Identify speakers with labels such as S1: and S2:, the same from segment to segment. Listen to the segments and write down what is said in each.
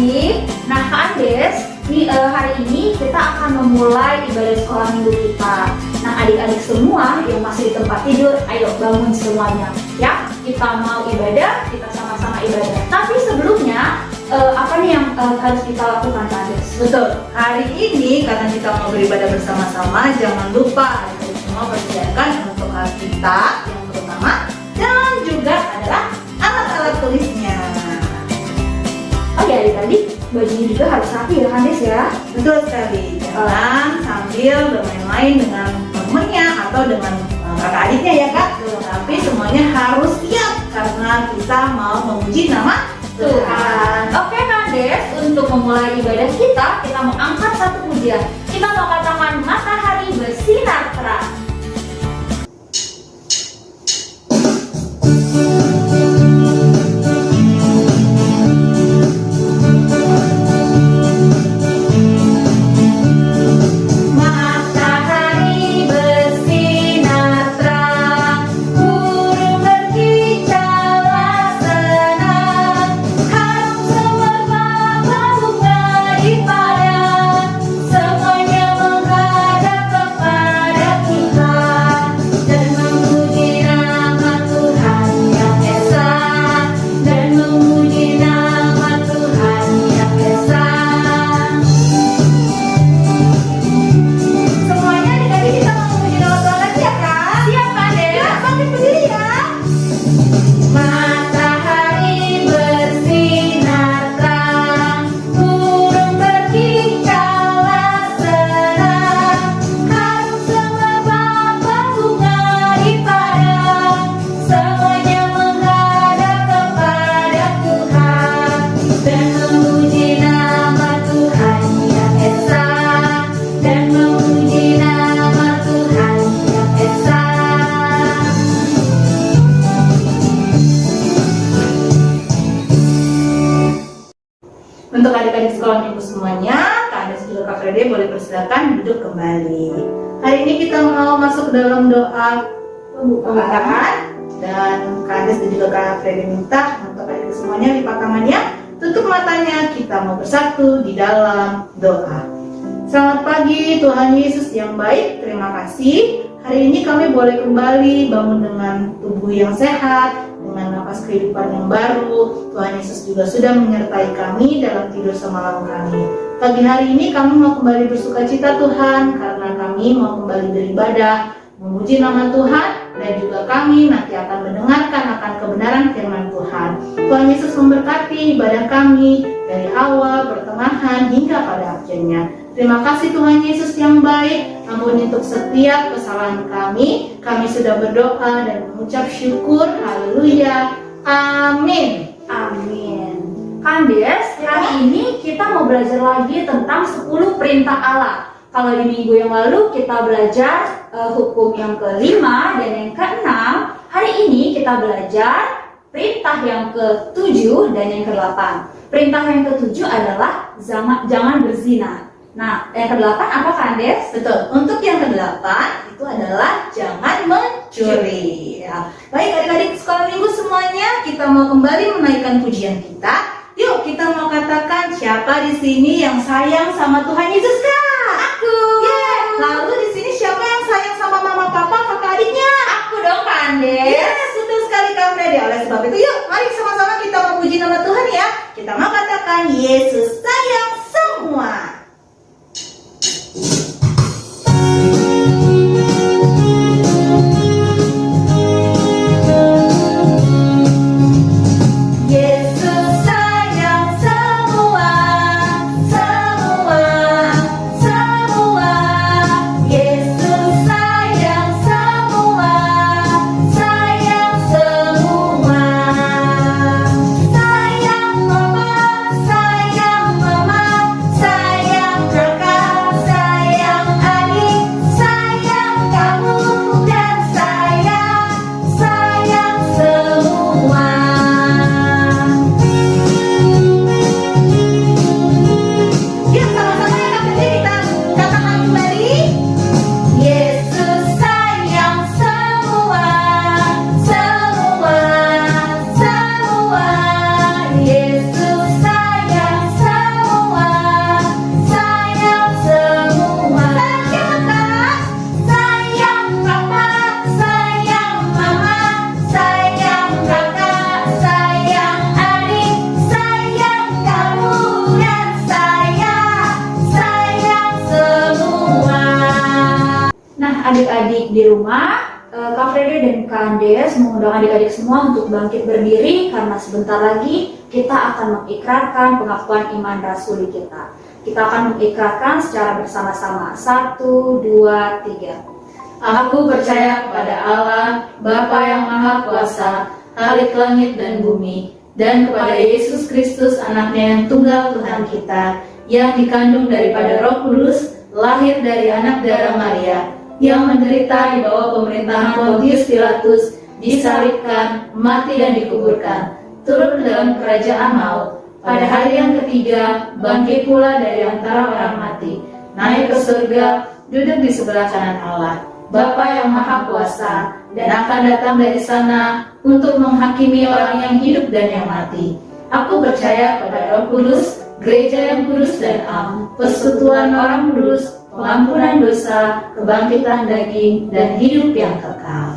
S1: adik-adik. Nah Kak Andes, hari ini kita akan memulai ibadah sekolah minggu kita. Nah adik-adik semua yang masih di tempat tidur, ayo bangun semuanya. Ya, kita mau ibadah, kita sama-sama ibadah. Tapi sebelumnya, apa nih yang harus kita lakukan Kak Andes?
S2: Betul, hari ini karena kita mau beribadah bersama-sama, jangan lupa adik-adik semua persiapkan untuk Alkitab yang terutama dan juga adalah alat-alat tulisnya.
S1: Oh ya adik-adik, bajunya juga harus rapi ya Kak Andes ya.
S2: Betul sekali, jangan sambil bermain-main dengan temennya atau dengan kakak adiknya ya kak. Tapi semuanya harus siap karena kita mau memuji nama Tuhan.
S1: Oke Kak Andes, untuk memulai ibadah kita mau angkat satu pujian. Kita mau katakan matahari bersinar terang.
S2: Untuk adik-adik sekolah minggu semuanya, Kak Andes juga Kak Frede boleh persilakan duduk kembali. Hari ini kita mau masuk ke dalam doa pembukaan dan Kak Andes dan juga Kak Frede minta untuk adik semuanya lipat tangannya, tutup matanya, kita mau bersatu di dalam doa. Selamat pagi Tuhan Yesus yang baik, terima kasih. Hari ini kami boleh kembali bangun dengan tubuh yang sehat, dengan nafas kehidupan yang baru. Tuhan Yesus juga sudah menyertai kami dalam tidur semalam kami. Pagi hari ini kami mau kembali bersukacita Tuhan, karena kami mau kembali beribadah, memuji nama Tuhan, dan juga kami nanti akan mendengarkan akan kebenaran firman Tuhan. Tuhan Yesus memberkati ibadah kami dari awal, pertengahan, hingga pada akhirnya. Terima kasih Tuhan Yesus yang baik, ampuni untuk setiap kesalahan kami. Kami sudah berdoa dan mengucap syukur, haleluya, amin.
S1: Amin. Kak Andes, hari ini kita mau belajar lagi tentang 10 perintah Allah. Kalau di minggu yang lalu kita belajar hukum yang kelima dan yang keenam, hari ini kita belajar perintah yang ke-7 dan yang ke-8. Perintah yang ke-7 adalah jangan berzina. Nah, yang ke-8 apa Kak Andes?
S2: Betul, untuk yang ke-8 itu adalah jangan mencuri ya. Baik adik-adik sekolah minggu semuanya, kita mau kembali menaikkan pujian kita. Yuk kita mau katakan siapa di sini yang sayang sama Tuhan Yesus Kak?
S1: Aku.
S2: Yeah. Lalu di sini siapa yang sayang sama mama papa kakak adiknya?
S1: Aku dong Kak Andes.
S2: Yes, betul sekali Kak Frede. Oleh sebab itu yuk mari sama-sama kita memuji nama Tuhan ya. Kita mau katakan Yesus sayang semua.
S1: adik-adik di rumah, Kak Frede dan Kak Andes mengundang adik-adik semua untuk bangkit berdiri karena sebentar lagi kita akan mengikrarkan pengakuan iman rasuli kita. Kita akan mengikrarkan secara bersama-sama. 1, 2, 3.
S2: Aku percaya kepada Allah, Bapa yang Maha Kuasa, Khalik langit dan bumi, dan kepada Yesus Kristus, anaknya yang tunggal Tuhan kita, yang dikandung daripada Roh Kudus, lahir dari anak darah Maria, yang menderita di bawah pemerintahan Pontius Pilatus, disalibkan, mati dan dikuburkan, turun ke dalam kerajaan maut. Pada hari yang ketiga, bangkit pula dari antara orang mati, naik ke surga, duduk di sebelah kanan Allah, Bapa yang Maha Kuasa, dan akan datang dari sana untuk menghakimi orang yang hidup dan yang mati. Aku percaya pada Roh Kudus, gereja yang kudus dan am, persekutuan orang kudus, pengampunan dosa, kebangkitan daging, dan hidup yang kekal.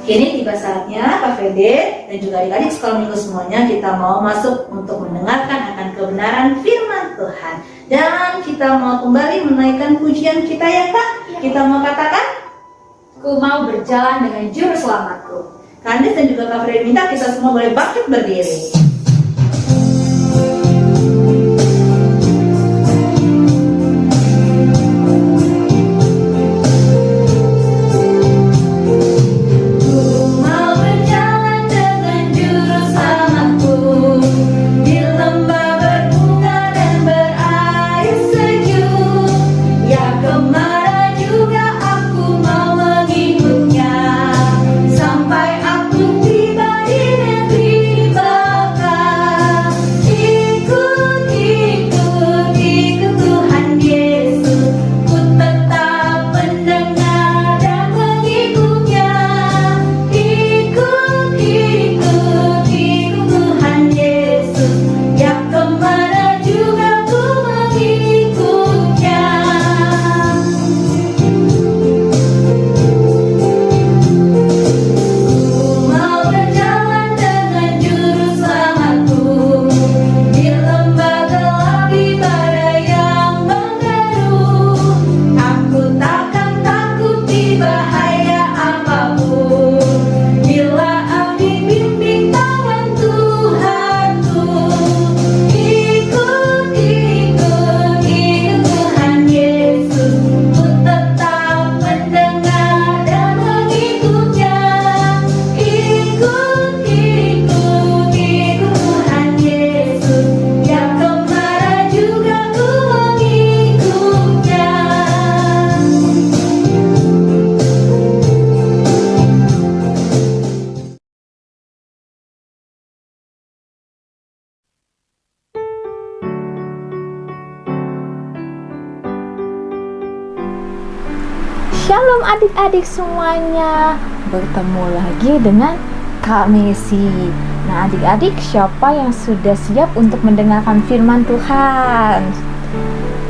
S2: Kini tiba saatnya Kak Frede dan juga adik-adik sekolah minggu semuanya kita mau masuk untuk mendengarkan akan kebenaran firman Tuhan. Dan kita mau kembali menaikkan pujian kita ya Kak. Kita mau katakan,
S1: Ku mau berjalan dengan juru selamatku.
S2: Kak Andes dan juga Kak Frede minta kita semua boleh bangkit berdiri.
S3: Shalom adik-adik semuanya, bertemu lagi dengan Kak Messi. Nah adik-adik, siapa yang sudah siap untuk mendengarkan firman Tuhan?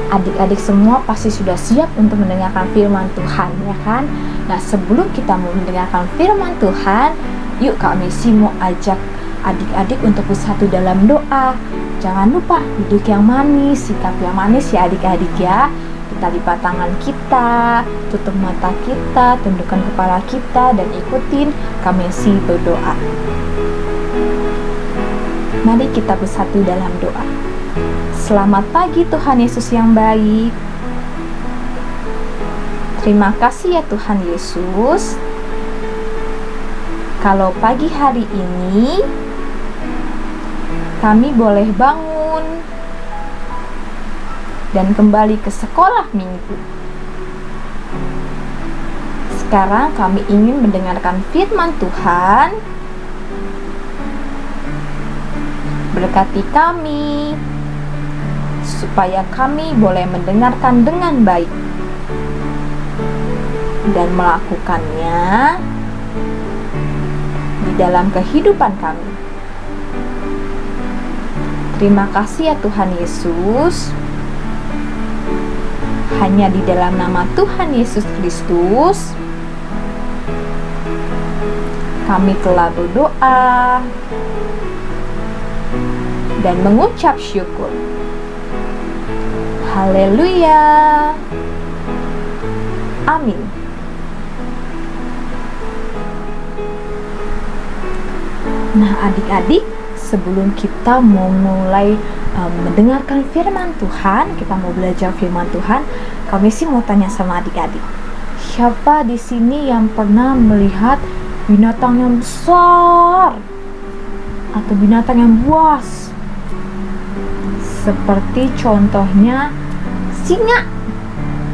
S3: Adik-adik semua pasti sudah siap untuk mendengarkan firman Tuhan, ya kan? Nah sebelum kita mau mendengarkan firman Tuhan, yuk Kak Messi mau ajak adik-adik untuk bersatu dalam doa. Jangan lupa duduk yang manis, sikap yang manis ya adik-adik ya. Kita lipat tangan kita, tutup mata kita, tundukkan kepala kita, dan ikutin Kak Messi berdoa. Mari kita bersatu dalam doa. Selamat pagi Tuhan Yesus yang baik. Terima kasih ya Tuhan Yesus. Kalau pagi hari ini kami boleh bangun dan kembali ke sekolah minggu. Sekarang kami ingin mendengarkan firman Tuhan. Berkati kami, supaya kami boleh mendengarkan dengan baik dan melakukannya di dalam kehidupan kami. Terima kasih ya Tuhan Yesus. Hanya di dalam nama Tuhan Yesus Kristus kami telah berdoa dan mengucap syukur. Haleluya. Amin. Nah, adik-adik, sebelum kita mau mulai mendengarkan firman Tuhan, kita mau belajar firman Tuhan, kami sih mau tanya sama adik-adik. Siapa di sini yang pernah melihat binatang yang besar atau binatang yang buas? Seperti contohnya singa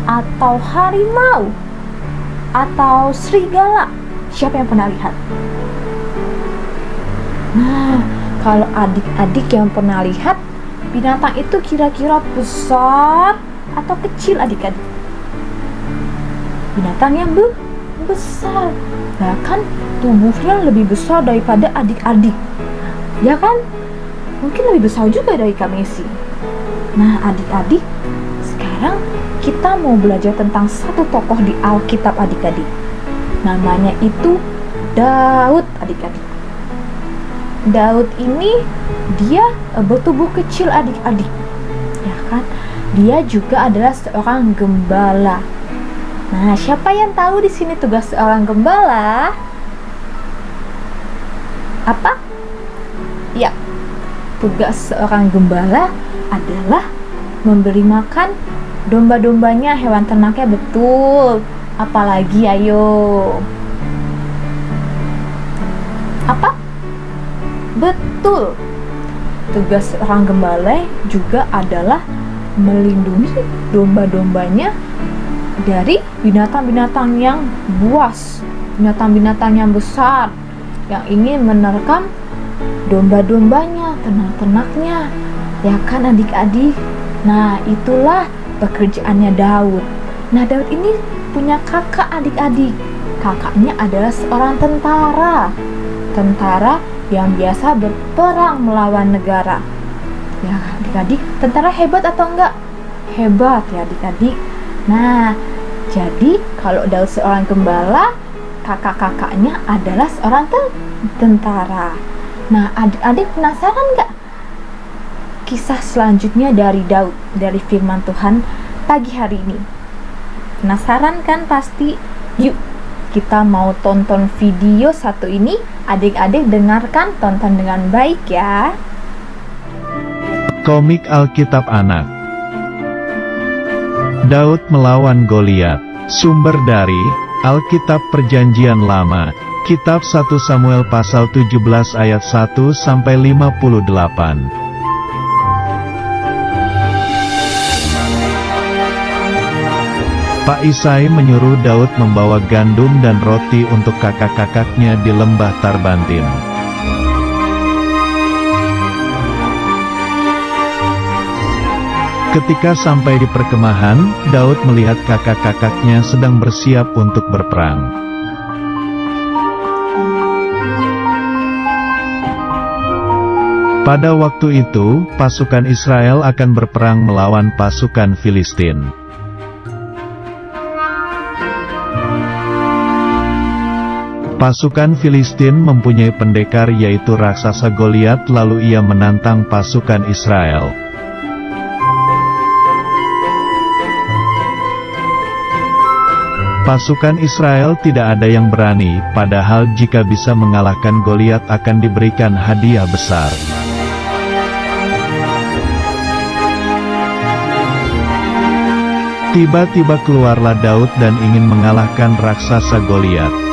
S3: atau harimau atau serigala. Siapa yang pernah lihat? Nah, kalau adik-adik yang pernah lihat, binatang itu kira-kira besar atau kecil adik-adik? Binatang yang besar, bahkan tubuhnya lebih besar daripada adik-adik, ya kan? Mungkin lebih besar juga dari kami sih. Nah, adik-adik, sekarang kita mau belajar tentang satu tokoh di Alkitab adik-adik. Namanya itu Daud adik-adik. Daud ini dia bertubuh kecil adik-adik, ya kan? Dia juga adalah seorang gembala. Nah, siapa yang tahu di sini tugas seorang gembala? Apa? Ya, tugas seorang gembala adalah memberi makan domba-dombanya, hewan ternaknya, betul. Apalagi, ayo. Apa? Betul. Tugas seorang gembala juga adalah melindungi domba-dombanya dari binatang-binatang yang buas, binatang-binatang yang besar yang ingin menerkam domba-dombanya, ternak-ternaknya, ya kan adik-adik? Nah, itulah pekerjaannya Daud. Nah, Daud ini punya kakak adik-adik. Kakaknya adalah seorang tentara yang biasa berperang melawan negara. Ya, adik-adik, tentara hebat atau enggak? Hebat ya adik-adik. Nah, jadi kalau Daud seorang gembala, kakak-kakaknya adalah seorang tentara. Nah, adik-adik penasaran enggak kisah selanjutnya dari Daud, dari firman Tuhan pagi hari ini? Penasaran kan pasti? Yuk, kita mau tonton video satu ini. Adik-adik dengarkan, tonton dengan baik ya.
S4: Komik Alkitab Anak. Daud melawan Goliat. Sumber dari Alkitab Perjanjian Lama, Kitab 1 Samuel pasal 17 ayat 1 sampai 58. Pak Isai menyuruh Daud membawa gandum dan roti untuk kakak-kakaknya di lembah Tarbantin. Ketika sampai di perkemahan, Daud melihat kakak-kakaknya sedang bersiap untuk berperang. Pada waktu itu, pasukan Israel akan berperang melawan pasukan Filistin. Pasukan Filistin mempunyai pendekar yaitu raksasa Goliat, lalu ia menantang pasukan Israel. Pasukan Israel tidak ada yang berani, padahal jika bisa mengalahkan Goliat akan diberikan hadiah besar. Tiba-tiba keluarlah Daud dan ingin mengalahkan raksasa Goliat.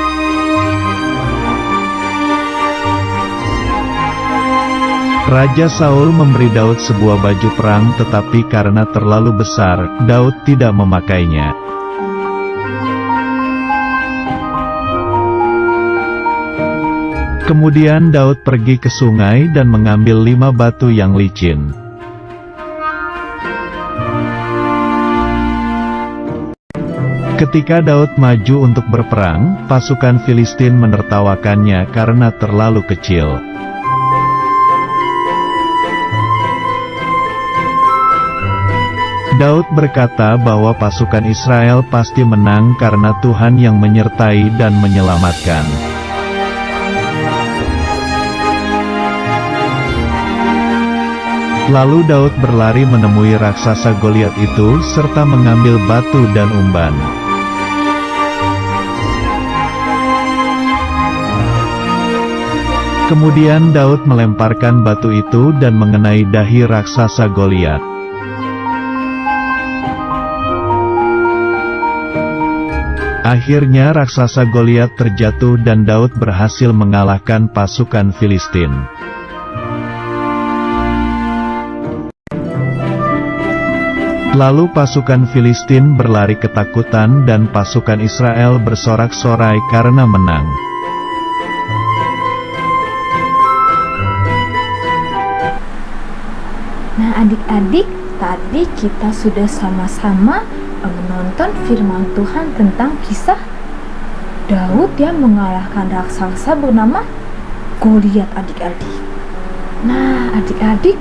S4: Raja Saul memberi Daud sebuah baju perang, tetapi karena terlalu besar, Daud tidak memakainya. Kemudian Daud pergi ke sungai dan mengambil 5 batu yang licin. Ketika Daud maju untuk berperang, pasukan Filistin menertawakannya karena terlalu kecil. Daud berkata bahwa pasukan Israel pasti menang karena Tuhan yang menyertai dan menyelamatkan. Lalu Daud berlari menemui raksasa Goliat itu serta mengambil batu dan umban. Kemudian Daud melemparkan batu itu dan mengenai dahi raksasa Goliat. Akhirnya raksasa Goliat terjatuh dan Daud berhasil mengalahkan pasukan Filistin. Lalu pasukan Filistin berlari ketakutan dan pasukan Israel bersorak-sorai karena menang.
S3: Nah adik-adik, tadi kita sudah sama-sama menonton firman Tuhan tentang kisah Daud yang mengalahkan raksasa bernama Goliat adik-adik. Nah adik-adik,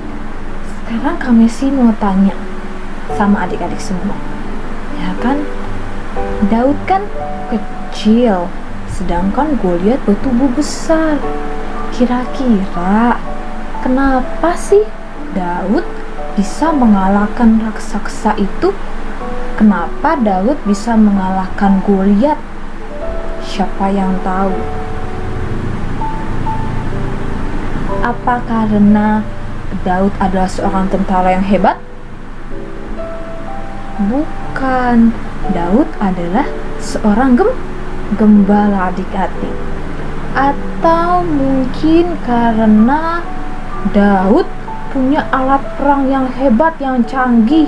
S3: sekarang kami sih mau tanya sama adik-adik semua, ya kan? Daud kan kecil, sedangkan Goliat bertubuh besar. Kira-kira kenapa sih Daud bisa mengalahkan raksasa itu? Kenapa Daud bisa mengalahkan Goliat? Siapa yang tahu? Apa karena Daud adalah seorang tentara yang hebat? Bukan, Daud adalah seorang gembala adik-adik. Atau mungkin karena Daud punya alat perang yang hebat, yang canggih,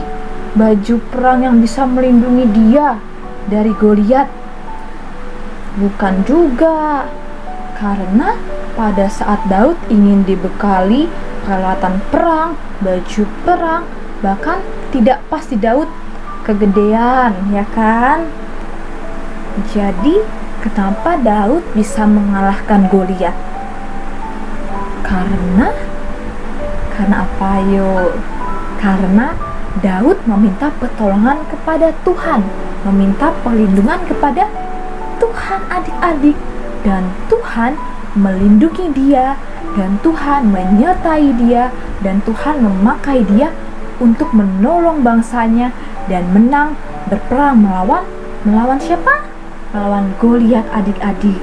S3: baju perang yang bisa melindungi dia dari Goliat. Bukan juga, karena pada saat Daud ingin dibekali peralatan perang, baju perang, bahkan tidak pas di Daud kegedean, ya kan? Jadi kenapa Daud bisa mengalahkan Goliat? Karena apa yo? Karena Daud meminta pertolongan kepada Tuhan, meminta perlindungan kepada Tuhan adik-adik, dan Tuhan melindungi dia, dan Tuhan menyertai dia, dan Tuhan memakai dia untuk menolong bangsanya dan menang berperang melawan siapa? Melawan Goliat adik-adik.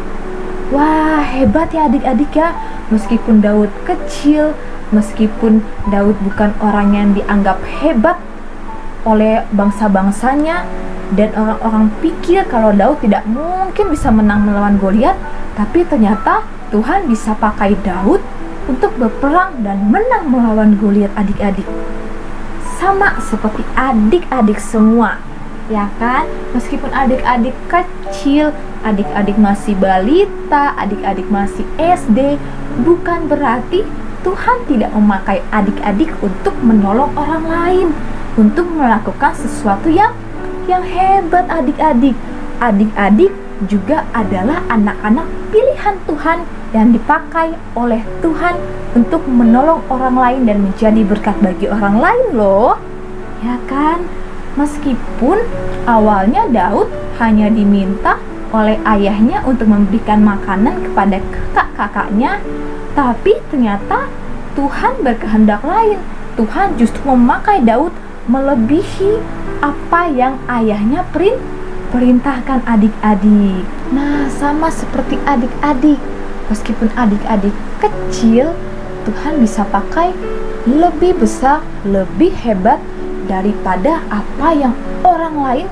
S3: Wah, hebat ya adik-adik ya. Meskipun Daud kecil, meskipun Daud bukan orang yang dianggap hebat oleh bangsa-bangsanya, dan orang-orang pikir kalau Daud tidak mungkin bisa menang melawan Goliat, tapi ternyata Tuhan bisa pakai Daud untuk berperang dan menang melawan Goliat adik-adik. Sama seperti adik-adik semua, ya kan? Meskipun adik-adik kecil, adik-adik masih balita, adik-adik masih SD, bukan berarti Tuhan tidak memakai adik-adik untuk menolong orang lain, untuk melakukan sesuatu yang hebat adik-adik. Adik-adik juga adalah anak-anak pilihan Tuhan yang dipakai oleh Tuhan untuk menolong orang lain dan menjadi berkat bagi orang lain loh, ya kan? Meskipun awalnya Daud hanya diminta oleh ayahnya untuk memberikan makanan kepada kakak-kakaknya, tapi ternyata Tuhan berkehendak lain. Tuhan justru memakai Daud melebihi apa yang ayahnya perintahkan adik-adik. Nah, sama seperti adik-adik, meskipun adik-adik kecil, Tuhan bisa pakai lebih besar, lebih hebat daripada apa yang orang lain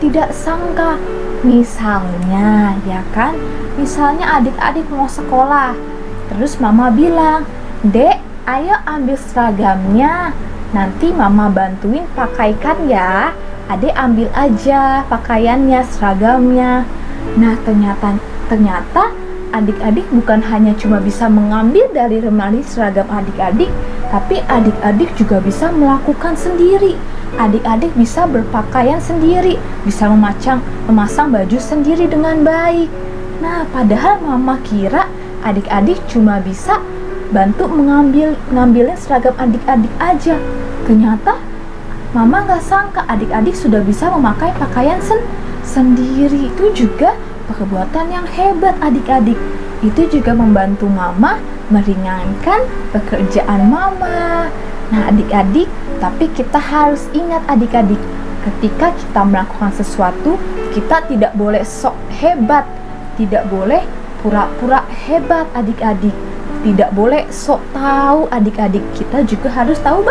S3: tidak sangka. Misalnya, ya kan? Misalnya adik-adik mau sekolah, terus mama bilang, "Dek, ayo ambil seragamnya. Nanti mama bantuin pakaikan ya. Adek ambil aja pakaiannya, seragamnya." Nah, ternyata adik-adik bukan hanya cuma bisa mengambil dari lemari seragam adik-adik, tapi adik-adik juga bisa melakukan sendiri. Adik-adik bisa berpakaian sendiri, bisa memasang baju sendiri dengan baik. Nah, padahal mama kira adik-adik cuma bisa bantu ngambilin seragam adik-adik aja. Ternyata mama gak sangka adik-adik sudah bisa memakai pakaian sendiri. Itu juga perbuatan yang hebat adik-adik. Itu juga membantu mama meringankan pekerjaan mama. Nah adik-adik, tapi kita harus ingat adik-adik, ketika kita melakukan sesuatu, kita tidak boleh sok hebat, tidak boleh pura-pura hebat adik-adik. tidak boleh sok tahu adik-adik. Kita juga harus tahu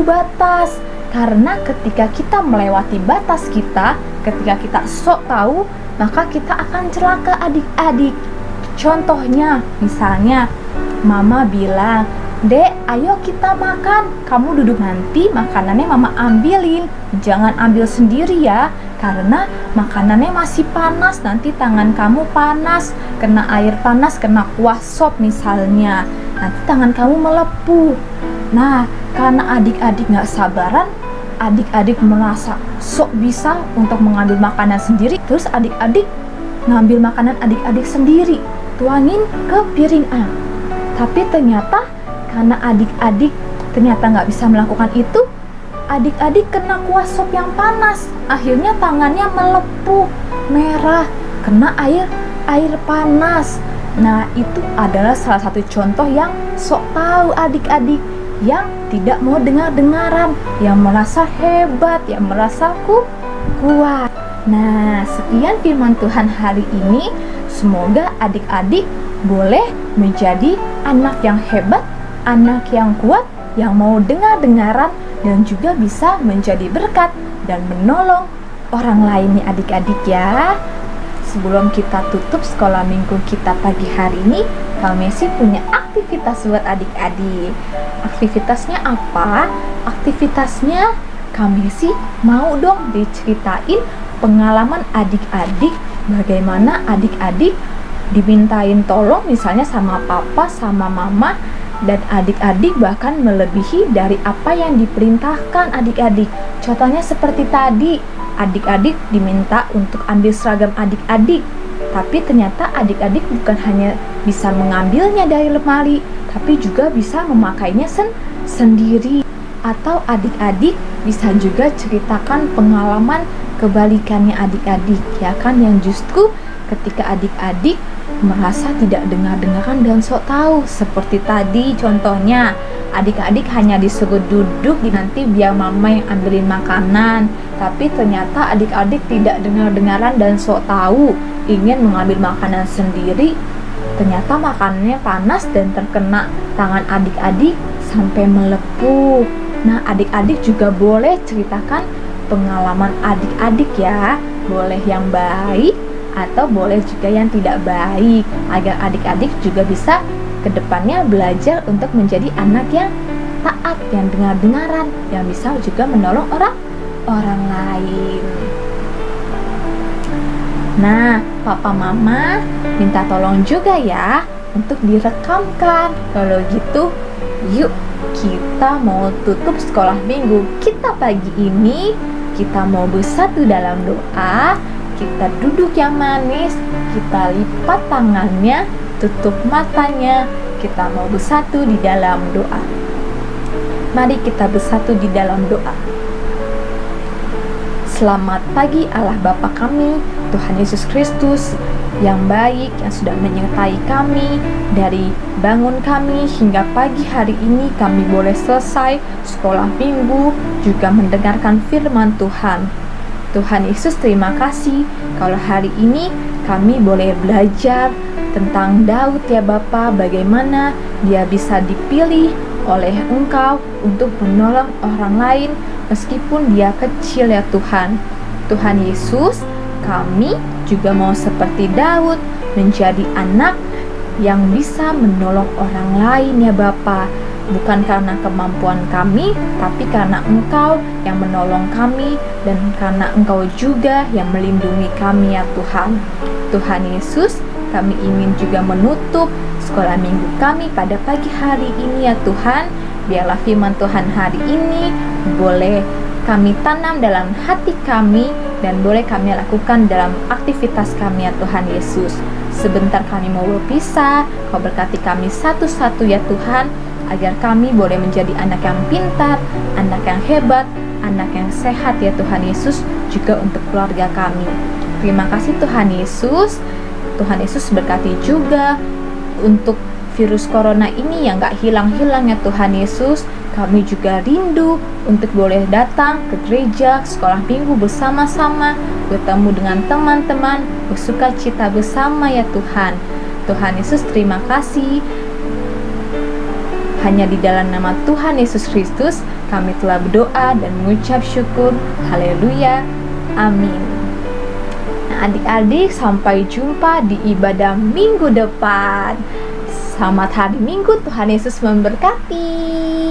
S3: batas. Karena ketika kita melewati batas kita, ketika kita sok tahu, maka kita akan celaka adik-adik. Contohnya, misalnya mama bilang, "Dek, ayo kita makan. Kamu duduk, nanti makanannya mama ambilin. Jangan ambil sendiri ya, karena makanannya masih panas. Nanti tangan kamu panas, kena air panas, kena kuah sop misalnya. Nanti tangan kamu melepuh." Nah, karena adik-adik gak sabaran, adik-adik merasa sok bisa untuk mengambil makanan sendiri. Terus adik-adik ngambil makanan adik-adik sendiri, tuangin ke piring A. Tapi ternyata karena adik-adik ternyata nggak bisa melakukan itu, adik-adik kena kuah sop yang panas. Akhirnya tangannya melepuh, merah, kena air panas. Nah, itu adalah salah satu contoh yang sok tahu adik-adik, yang tidak mau dengar-dengaran, yang merasa hebat, yang merasa kuat. Nah, sekian firman Tuhan hari ini. Semoga adik-adik boleh menjadi anak yang hebat, anak yang kuat, yang mau dengar-dengaran, dan juga bisa menjadi berkat dan menolong orang lain nih adik-adik ya. Sebelum kita tutup sekolah minggu kita pagi hari ini, Kak Messi punya aktivitas buat adik-adik. Aktivitasnya apa? Aktivitasnya Kak Messi mau dong diceritain pengalaman adik-adik, bagaimana adik-adik dimintain tolong misalnya sama papa, sama mama, dan adik-adik bahkan melebihi dari apa yang diperintahkan adik-adik. Contohnya seperti tadi, adik-adik diminta untuk ambil seragam adik-adik, tapi ternyata adik-adik bukan hanya bisa mengambilnya dari lemari, tapi juga bisa memakainya sendiri. Atau adik-adik bisa juga ceritakan pengalaman kebalikannya adik-adik, ya kan, yang justru ketika adik-adik merasa tidak dengar-dengaran dan sok tahu. Seperti tadi contohnya, adik-adik hanya disuruh duduk nanti biar mama yang ambilin makanan, tapi ternyata adik-adik tidak dengar-dengaran dan sok tahu, ingin mengambil makanan sendiri. Ternyata makanannya panas dan terkena tangan adik-adik sampai melepuh. Nah, adik-adik juga boleh ceritakan pengalaman adik-adik ya, boleh yang baik atau boleh juga yang tidak baik, agar adik-adik juga bisa kedepannya belajar untuk menjadi anak yang taat, yang dengar-dengaran, yang bisa juga menolong orang lain. Nah, papa mama minta tolong juga ya untuk direkamkan. Kalau gitu, yuk kita mau tutup sekolah minggu kita pagi ini. Kita mau bersatu dalam doa. Kita duduk yang manis, kita lipat tangannya, tutup matanya, kita mau bersatu di dalam doa. Mari kita bersatu di dalam doa. Selamat pagi Allah Bapa kami, Tuhan Yesus Kristus yang baik, yang sudah menyertai kami dari bangun kami hingga pagi hari ini. Kami boleh selesai sekolah minggu, juga mendengarkan firman Tuhan. Tuhan Yesus, terima kasih kalau hari ini kami boleh belajar tentang Daud ya Bapa, bagaimana dia bisa dipilih oleh Engkau untuk menolong orang lain meskipun dia kecil ya Tuhan. Tuhan Yesus, kami juga mau seperti Daud, menjadi anak yang bisa menolong orang lain ya Bapa. Bukan karena kemampuan kami, tapi karena Engkau yang menolong kami, dan karena Engkau juga yang melindungi kami ya Tuhan. Tuhan Yesus, kami ingin juga menutup sekolah minggu kami pada pagi hari ini ya Tuhan. Biarlah firman Tuhan hari ini boleh kami tanam dalam hati kami, dan boleh kami lakukan dalam aktivitas kami ya Tuhan Yesus. Sebentar kami mau berpisah, Kau berkati kami satu-satu ya Tuhan, agar kami boleh menjadi anak yang pintar, anak yang hebat, anak yang sehat ya Tuhan Yesus, juga untuk keluarga kami. Terima kasih Tuhan Yesus. Tuhan Yesus berkati juga untuk virus corona ini yang gak hilang-hilang ya Tuhan Yesus. Kami juga rindu untuk boleh datang ke gereja, sekolah minggu bersama-sama, bertemu dengan teman-teman, bersuka cita bersama ya Tuhan. Tuhan Yesus, terima kasih. Hanya di dalam nama Tuhan Yesus Kristus kami telah berdoa dan mengucap syukur. Haleluya. Amin. Nah, adik-adik, sampai jumpa di ibadah minggu depan. Selamat hari Minggu, Tuhan Yesus memberkati.